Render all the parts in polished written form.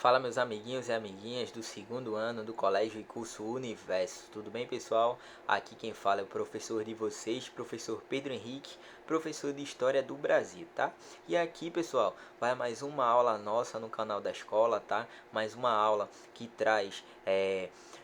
Fala meus amiguinhos e amiguinhas do segundo ano do Colégio e Curso Universo. Tudo bem, pessoal? Aqui quem fala é o professor de vocês, professor Pedro Henrique, professor de História do Brasil, tá? E aqui, pessoal, vai mais uma aula nossa no canal da escola, tá? Mais uma aula que traz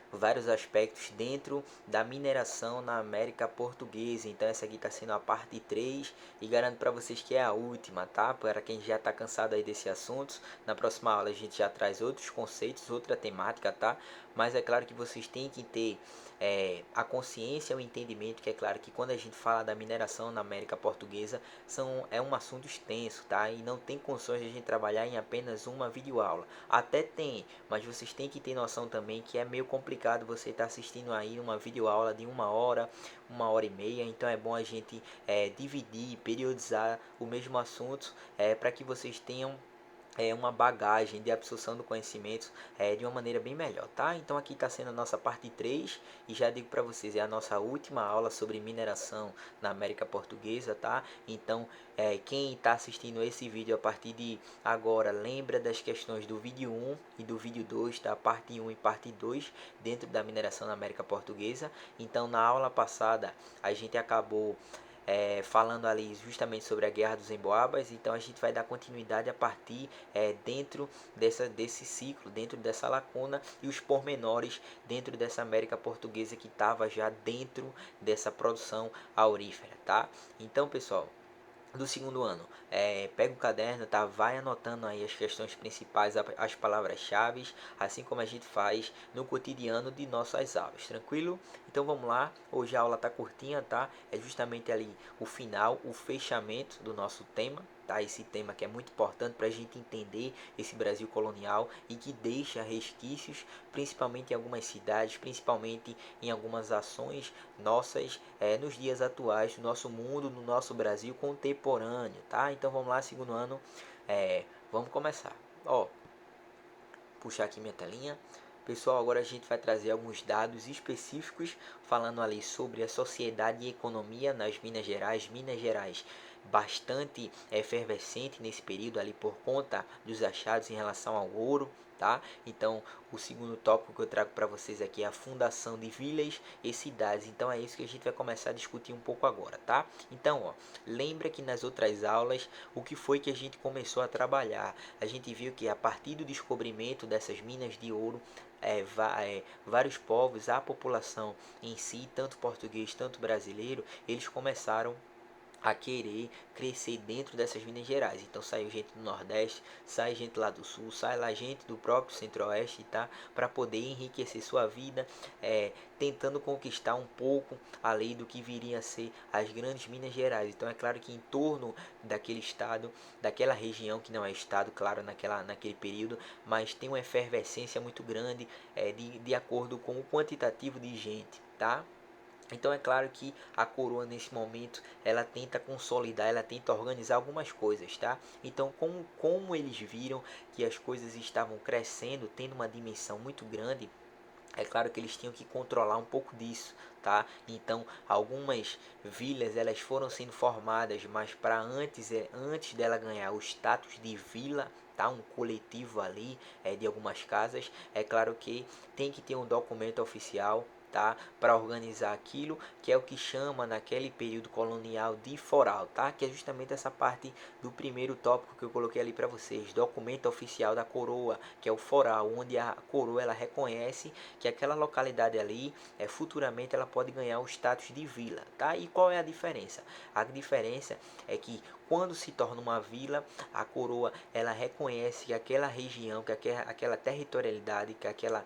vários aspectos dentro da mineração na América Portuguesa. Então essa aqui está sendo a parte 3 e garanto para vocês que é a última, tá? Para quem já está cansado aí desse assunto, na próxima aula a gente já traz outros conceitos, outra temática, tá? Mas é claro que vocês têm que ter a consciência, o entendimento que é claro que quando a gente fala da mineração na América Portuguesa é um assunto extenso, tá? E não tem condições de a gente trabalhar em apenas uma videoaula. Até tem, mas vocês têm que ter noção também que é meio complicado você estar assistindo aí uma videoaula de uma hora e meia. Então é bom a gente dividir, periodizar o mesmo assunto para que vocês tenham uma bagagem de absorção do conhecimento de uma maneira bem melhor, tá? Então aqui está sendo a nossa parte 3 e já digo para vocês, é a nossa última aula sobre mineração na América Portuguesa, tá? Então quem está assistindo esse vídeo a partir de agora, lembra das questões do vídeo 1 e do vídeo 2, tá? Parte 1 e parte 2 dentro da mineração na América Portuguesa. Então na aula passada a gente acabou falando ali justamente sobre a Guerra dos Emboabas. Então a gente vai dar continuidade a partir dentro desse ciclo, dentro dessa lacuna e os pormenores dentro dessa América Portuguesa que estava já dentro dessa produção aurífera, tá? Então, pessoal, do segundo ano, pega o caderno, tá? Vai anotando aí as questões principais, as palavras-chave, assim como a gente faz no cotidiano de nossas aulas, tranquilo? Então vamos lá, hoje a aula tá curtinha, tá? É justamente ali o final, o fechamento do nosso tema, tá? Esse tema que é muito importante para a gente entender esse Brasil colonial e que deixa resquícios, principalmente em algumas cidades, principalmente em algumas ações nossas nos dias atuais, no nosso mundo, no nosso Brasil contemporâneo, tá? Então vamos lá, segundo ano, vamos começar. Ó, puxar aqui minha telinha. Pessoal, agora a gente vai trazer alguns dados específicos falando ali sobre a sociedade e economia nas Minas Gerais. Minas Gerais bastante efervescente nesse período ali por conta dos achados em relação ao ouro, tá? Então, o segundo tópico que eu trago para vocês aqui é a fundação de vilas e cidades. Então, é isso que a gente vai começar a discutir um pouco agora, tá? Então, ó, lembra que nas outras aulas, o que foi que a gente começou a trabalhar? A gente viu que a partir do descobrimento dessas minas de ouro, vários povos, a população em si, tanto português, tanto brasileiro, eles começaram a querer crescer dentro dessas Minas Gerais. Então saiu gente do Nordeste, sai gente lá do Sul, sai lá gente do próprio Centro-Oeste, tá? Para poder enriquecer sua vida, tentando conquistar um pouco além do que viria a ser as grandes Minas Gerais. Então é claro que em torno daquele estado, daquela região que não é estado, claro, naquele período, mas tem uma efervescência muito grande de acordo com o quantitativo de gente, tá? Então é claro que a coroa nesse momento ela tenta consolidar, ela tenta organizar algumas coisas, tá? Então como eles viram que as coisas estavam crescendo, tendo uma dimensão muito grande, é claro que eles tinham que controlar um pouco disso, tá? Então algumas vilas elas foram sendo formadas, mas para antes dela ganhar o status de vila, tá? Um coletivo ali de algumas casas, é claro que tem que ter um documento oficial, tá? Para organizar aquilo, que é o que chama naquele período colonial de foral, tá? Que é justamente essa parte do primeiro tópico que eu coloquei ali para vocês, documento oficial da coroa, que é o foral, onde a coroa ela reconhece que aquela localidade ali futuramente ela pode ganhar o status de vila, tá? E qual é a diferença? A diferença é que quando se torna uma vila, a coroa ela reconhece que aquela região, que aquela territorialidade, que aquela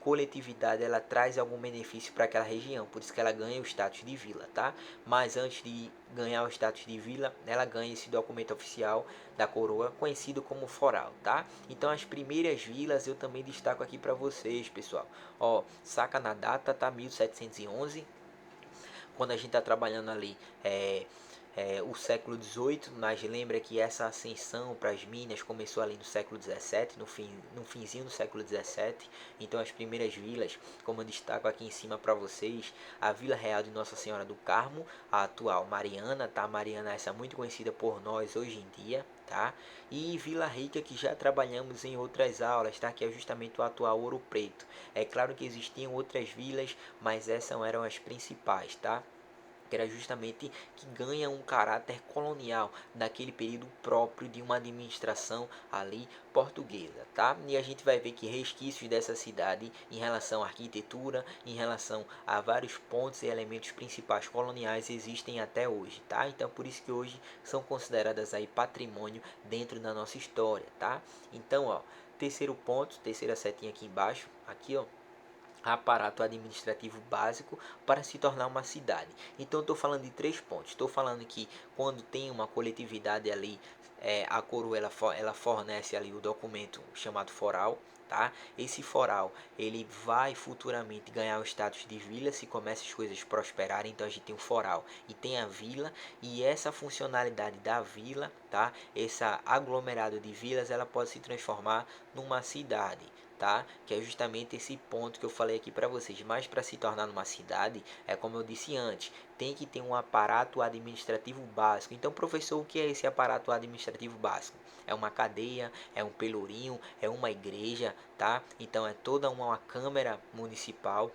coletividade, ela traz algum benefício para aquela região, por isso que ela ganha o status de vila, tá? Mas antes de ganhar o status de vila, ela ganha esse documento oficial da coroa, conhecido como foral, tá? Então as primeiras vilas eu também destaco aqui para vocês, pessoal. Ó, saca na data, tá? 1711, quando a gente está trabalhando ali o século XVIII, mas lembra que essa ascensão para as minas começou ali no século XVII, no finzinho do século XVII. Então as primeiras vilas, como eu destaco aqui em cima para vocês, a Vila Real de Nossa Senhora do Carmo, a atual Mariana, tá? Mariana essa muito conhecida por nós hoje em dia, tá? E Vila Rica, que já trabalhamos em outras aulas, tá? Que é justamente o atual Ouro Preto. É claro que existiam outras vilas, mas essas eram as principais, tá? Que era justamente que ganha um caráter colonial naquele período próprio de uma administração ali portuguesa, tá? E a gente vai ver que resquícios dessa cidade em relação à arquitetura, em relação a vários pontos e elementos principais coloniais existem até hoje, tá? Então por isso que hoje são consideradas aí patrimônio dentro da nossa história, tá? Então, ó, terceiro ponto, terceira setinha aqui embaixo, aqui, ó, aparato administrativo básico para se tornar uma cidade. Então estou falando de três pontos. Estou falando que quando tem uma coletividade ali, a coroa ela fornece ali o documento chamado foral. Tá? Esse foral ele vai futuramente ganhar o status de vila se começam as coisas prosperarem. Então a gente tem o foral e tem a vila, e essa funcionalidade da vila, tá? Esse aglomerado de vilas, ela pode se transformar numa cidade, tá? Que é justamente esse ponto que eu falei aqui para vocês. Mas para se tornar uma cidade, é como eu disse antes, tem que ter um aparato administrativo básico. Então, professor, o que é esse aparato administrativo básico? É uma cadeia, é um pelourinho, é uma igreja, tá? Então é toda uma câmara municipal.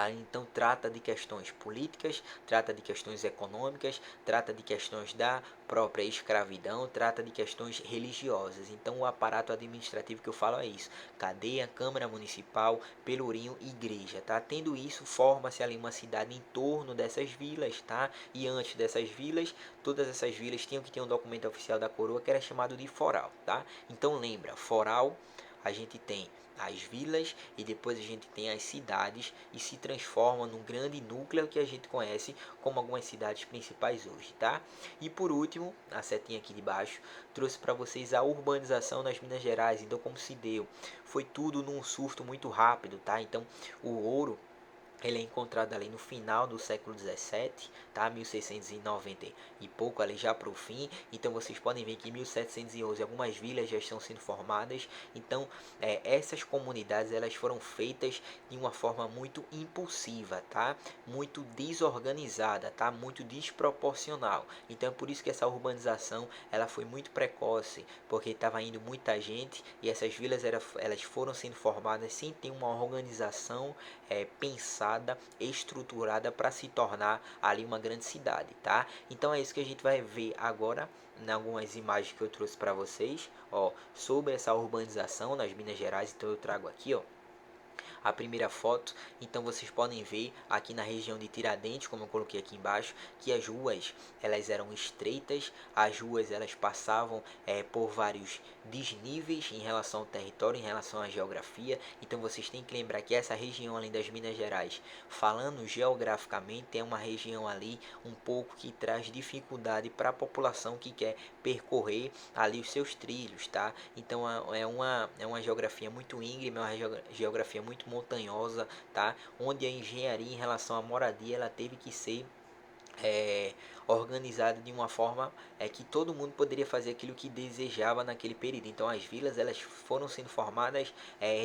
Então trata de questões políticas, trata de questões econômicas, trata de questões da própria escravidão, trata de questões religiosas. Então o aparato administrativo que eu falo é isso: cadeia, câmara municipal, pelourinho, igreja, tá? Tendo isso, forma-se ali uma cidade em torno dessas vilas, tá? E antes dessas vilas, todas essas vilas tinham que ter um documento oficial da coroa que era chamado de foral, tá? Então lembra, foral, a gente tem as vilas e depois a gente tem as cidades, e se transforma num grande núcleo que a gente conhece como algumas cidades principais hoje, tá? E por último, a setinha aqui de baixo trouxe para vocês a urbanização nas Minas Gerais. Então como se deu? Foi tudo num surto muito rápido, tá? Então o ouro ele é encontrado ali no final do século 17, tá? 1690 e pouco, ali já para o fim. Então vocês podem ver que em 1711 algumas vilas já estão sendo formadas. Então essas comunidades elas foram feitas de uma forma muito impulsiva, tá? Muito desorganizada, tá? Muito desproporcional. Então é por isso que essa urbanização ela foi muito precoce, porque estava indo muita gente e essas vilas elas foram sendo formadas sem ter uma organização pensada, estruturada para se tornar ali uma grande cidade, tá? Então é isso que a gente vai ver agora em algumas imagens que eu trouxe para vocês, ó, sobre essa urbanização nas Minas Gerais. Então eu trago aqui, ó, a primeira foto. Então vocês podem ver aqui na região de Tiradentes, como eu coloquei aqui embaixo, que as ruas elas eram estreitas, as ruas elas passavam por vários desníveis em relação ao território, em relação à geografia. Então vocês têm que lembrar que essa região, além das Minas Gerais, falando geograficamente, é uma região ali um pouco que traz dificuldade para a população que quer percorrer ali os seus trilhos, tá? Então é uma geografia muito íngreme, é uma geografia muito montanhosa, tá? Onde a engenharia em relação à moradia ela teve que ser organizada de uma forma que todo mundo poderia fazer aquilo que desejava naquele período. Então as vilas elas foram sendo formadas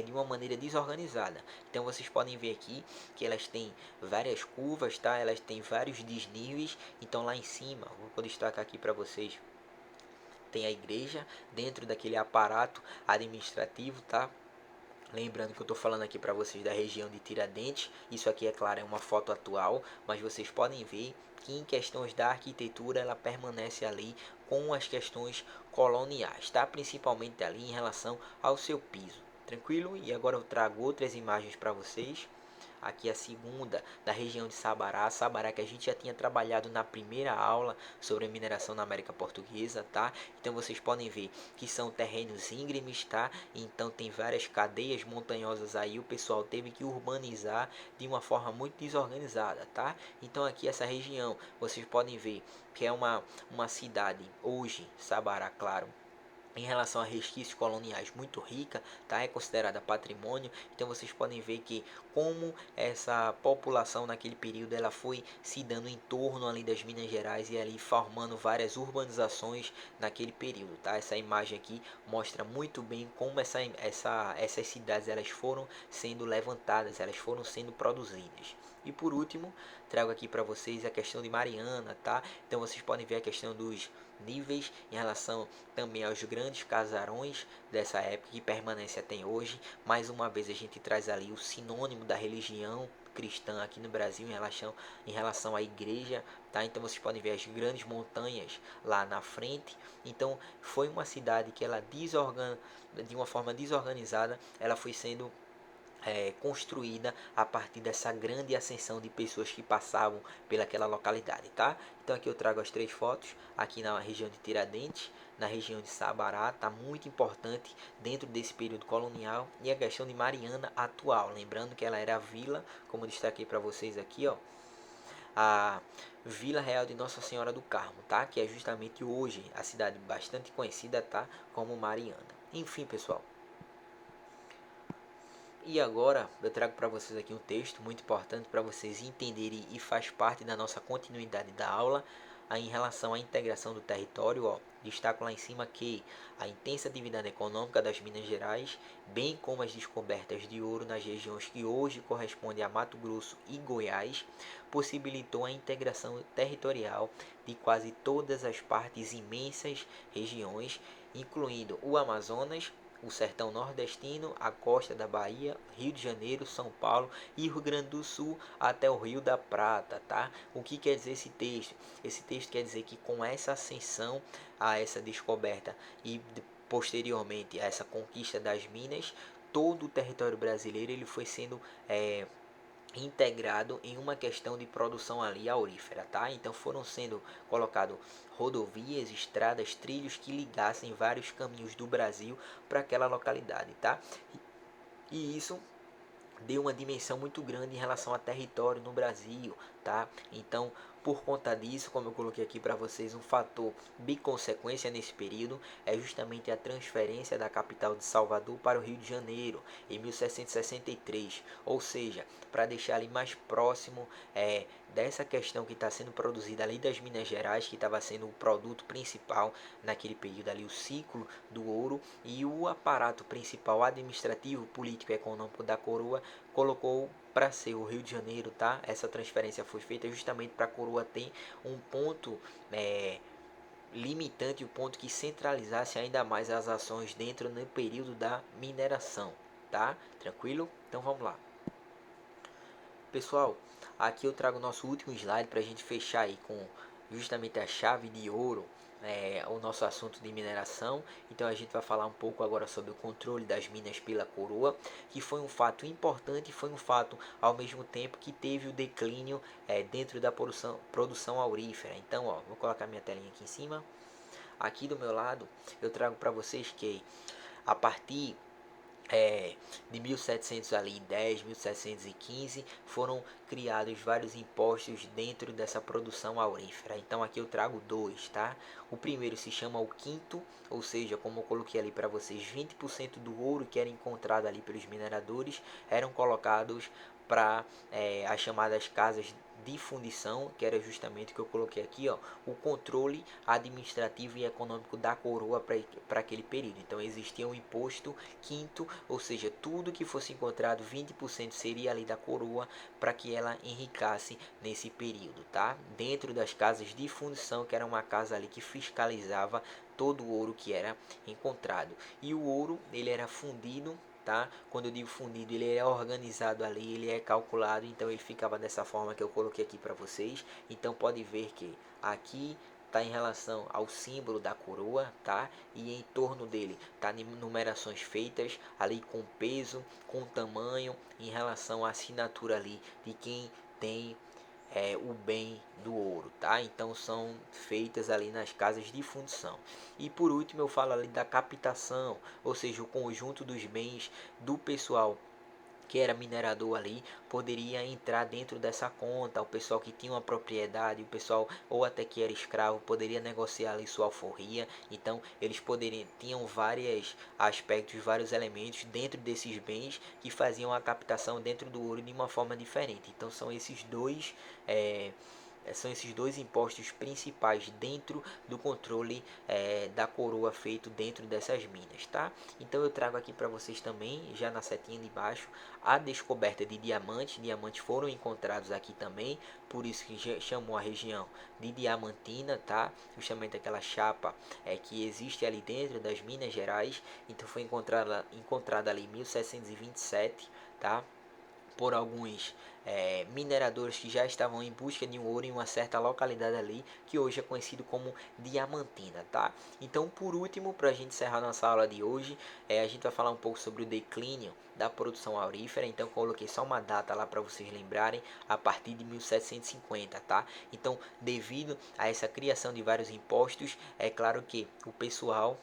de uma maneira desorganizada. Então vocês podem ver aqui que elas têm várias curvas, tá? Elas têm vários desníveis. Então lá em cima, vou destacar aqui para vocês, tem a igreja dentro daquele aparato administrativo, tá? Lembrando que eu estou falando aqui para vocês da região de Tiradentes. Isso aqui, é claro, é uma foto atual, mas vocês podem ver que em questões da arquitetura ela permanece ali com as questões coloniais, tá? Principalmente ali em relação ao seu piso. Tranquilo? E agora eu trago outras imagens para vocês. Aqui a segunda da região de Sabará, Sabará que a gente já tinha trabalhado na primeira aula sobre a mineração na América Portuguesa, tá? Então vocês podem ver que são terrenos íngremes, tá? Então tem várias cadeias montanhosas aí, o pessoal teve que urbanizar de uma forma muito desorganizada, tá? Então aqui essa região, vocês podem ver que é uma cidade hoje, Sabará, claro, em relação a resquícios coloniais muito rica, tá? É considerada patrimônio. Então vocês podem ver que como essa população naquele período ela foi se dando em torno ali das Minas Gerais e ali formando várias urbanizações naquele período, tá? Essa imagem aqui mostra muito bem como essas cidades elas foram sendo levantadas, elas foram sendo produzidas. E por último, trago aqui para vocês a questão de Mariana, tá? Então vocês podem ver a questão dos níveis em relação também aos grandes casarões dessa época que permanece até hoje. Mais uma vez a gente traz ali o sinônimo da religião cristã aqui no Brasil em relação à igreja, tá? Então vocês podem ver as grandes montanhas lá na frente. Então foi uma cidade que ela de uma forma desorganizada, ela foi sendo construída a partir dessa grande ascensão de pessoas que passavam pelaquela localidade, tá? Então aqui eu trago as 3 fotos, aqui na região de Tiradentes, na região de Sabará, tá muito importante dentro desse período colonial, e a questão de Mariana atual, lembrando que ela era a vila, como eu destaquei para vocês aqui, ó, a Vila Real de Nossa Senhora do Carmo, tá? Que é justamente hoje a cidade bastante conhecida, tá? Como Mariana. Enfim, pessoal, e agora eu trago para vocês aqui um texto muito importante para vocês entenderem e faz parte da nossa continuidade da aula aí em relação à integração do território. Ó, destaco lá em cima que a intensa atividade econômica das Minas Gerais, bem como as descobertas de ouro nas regiões que hoje correspondem a Mato Grosso e Goiás, possibilitou a integração territorial de quase todas as partes imensas regiões, incluindo o Amazonas, o sertão nordestino, a costa da Bahia, Rio de Janeiro, São Paulo e Rio Grande do Sul até o Rio da Prata, tá? O que quer dizer esse texto? Esse texto quer dizer que com essa ascensão a essa descoberta e posteriormente a essa conquista das minas, todo o território brasileiro ele foi sendo integrado em uma questão de produção ali aurífera, tá? Então foram sendo colocados rodovias, estradas, trilhos que ligassem vários caminhos do Brasil para aquela localidade, tá? E isso deu uma dimensão muito grande em relação a território no Brasil, tá? Então, por conta disso, como eu coloquei aqui para vocês, um fator biconsequência nesse período é justamente a transferência da capital de Salvador para o Rio de Janeiro em 1763, ou seja, para deixar ali mais próximo dessa questão que está sendo produzida ali das Minas Gerais, que estava sendo o produto principal naquele período ali, o ciclo do ouro, e o aparato principal administrativo, político e econômico da coroa colocou para ser o Rio de Janeiro, tá? Essa transferência foi feita justamente para a coroa ter um ponto limitante, um ponto que centralizasse ainda mais as ações dentro do período da mineração, tá? Tranquilo? Então vamos lá. Pessoal, aqui eu trago o nosso último slide para a gente fechar aí com justamente a chave de ouro, o nosso assunto de mineração. Então a gente vai falar um pouco agora sobre o controle das minas pela coroa, que foi um fato importante, foi um fato ao mesmo tempo que teve o declínio dentro da produção aurífera. Então, ó, vou colocar minha telinha aqui em cima. Aqui do meu lado eu trago para vocês que a partir de 1710, 1715 foram criados vários impostos dentro dessa produção aurífera. Então aqui eu trago 2, tá? O primeiro se chama o quinto, ou seja, como eu coloquei ali para vocês, 20% do ouro que era encontrado ali pelos mineradores eram colocados para as chamadas casas de fundição, que era justamente o que eu coloquei aqui, ó, o controle administrativo e econômico da coroa para aquele período. Então existia um imposto quinto, ou seja, tudo que fosse encontrado, 20% seria ali da coroa para que ela enriquecesse nesse período, tá? Dentro das casas de fundição, que era uma casa ali que fiscalizava todo o ouro que era encontrado. E o ouro, ele era fundido, tá? Quando eu digo fundido, ele é organizado ali, ele é calculado, então ele ficava dessa forma que eu coloquei aqui para vocês. Então pode ver que aqui está em relação ao símbolo da coroa, tá? E em torno dele tá numerações feitas ali com peso, com tamanho, em relação à assinatura ali de quem tem o bem do ouro, tá? Então são feitas ali nas casas de fundição. E por último eu falo ali da captação, ou seja, o conjunto dos bens do pessoal que era minerador ali poderia entrar dentro dessa conta. O pessoal que tinha uma propriedade, o pessoal ou até que era escravo poderia negociar ali sua alforria. Então eles tinham vários aspectos, vários elementos dentro desses bens que faziam a captação dentro do ouro de uma forma diferente. Então são esses dois São esses dois impostos principais dentro do controle da coroa feito dentro dessas minas, tá? Então eu trago aqui para vocês também, já na setinha de baixo, a descoberta de diamantes. Diamantes foram encontrados aqui também, por isso que chamou a região de Diamantina, tá? Justamente aquela chapa que existe ali dentro das Minas Gerais. Então foi encontrada ali em 1727, tá? Por alguns mineradores que já estavam em busca de um ouro em uma certa localidade ali, que hoje é conhecido como Diamantina, tá? Então, por último, para a gente encerrar nossa aula de hoje, a gente vai falar um pouco sobre o declínio da produção aurífera. Então, coloquei só uma data lá para vocês lembrarem, a partir de 1750, tá? Então, devido a essa criação de vários impostos, é claro que o pessoal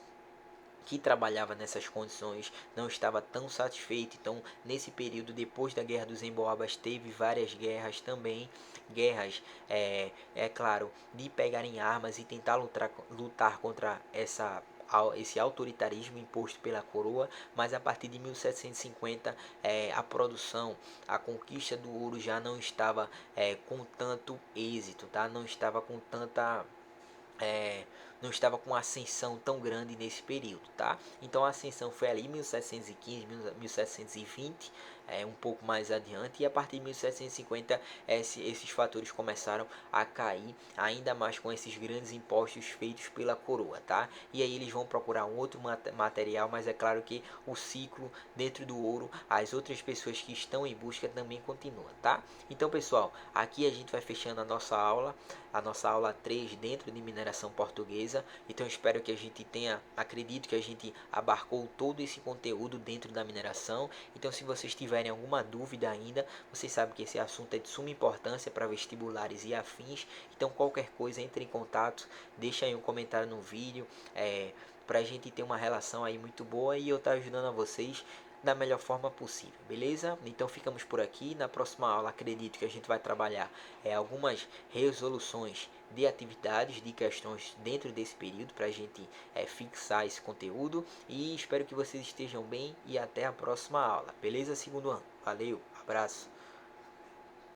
que trabalhava nessas condições não estava tão satisfeito. Então, nesse período, depois da Guerra dos Emboabas, teve várias guerras também. Guerras, é claro, de pegarem armas e tentar lutar contra esse autoritarismo imposto pela coroa. Mas a partir de 1750, a produção, a conquista do ouro já não estava com tanto êxito, tá? Não estava com tanta é, não estava com ascensão tão grande nesse período, tá? Então a ascensão foi ali 1715, 1720, um pouco mais adiante, e a partir de 1750 esses fatores começaram a cair ainda mais com esses grandes impostos feitos pela coroa, tá? E aí eles vão procurar um outro material, mas é claro que o ciclo dentro do ouro, as outras pessoas que estão em busca também continua, tá? Então, pessoal, aqui a gente vai fechando a nossa aula 3 dentro de mineração portuguesa. Então espero que a gente tenha, acredito que a gente abarcou todo esse conteúdo dentro da mineração. Então se vocês tiverem alguma dúvida ainda, vocês sabem que esse assunto é de suma importância para vestibulares e afins. Então qualquer coisa, entre em contato, deixa aí um comentário no vídeo, para a gente ter uma relação aí muito boa e eu estar ajudando a vocês da melhor forma possível, beleza? Então ficamos por aqui. Na próxima aula acredito que a gente vai trabalhar algumas resoluções de atividades, de questões dentro desse período para a gente fixar esse conteúdo, e espero que vocês estejam bem e até a próxima aula, beleza? Segundo ano, valeu, abraço.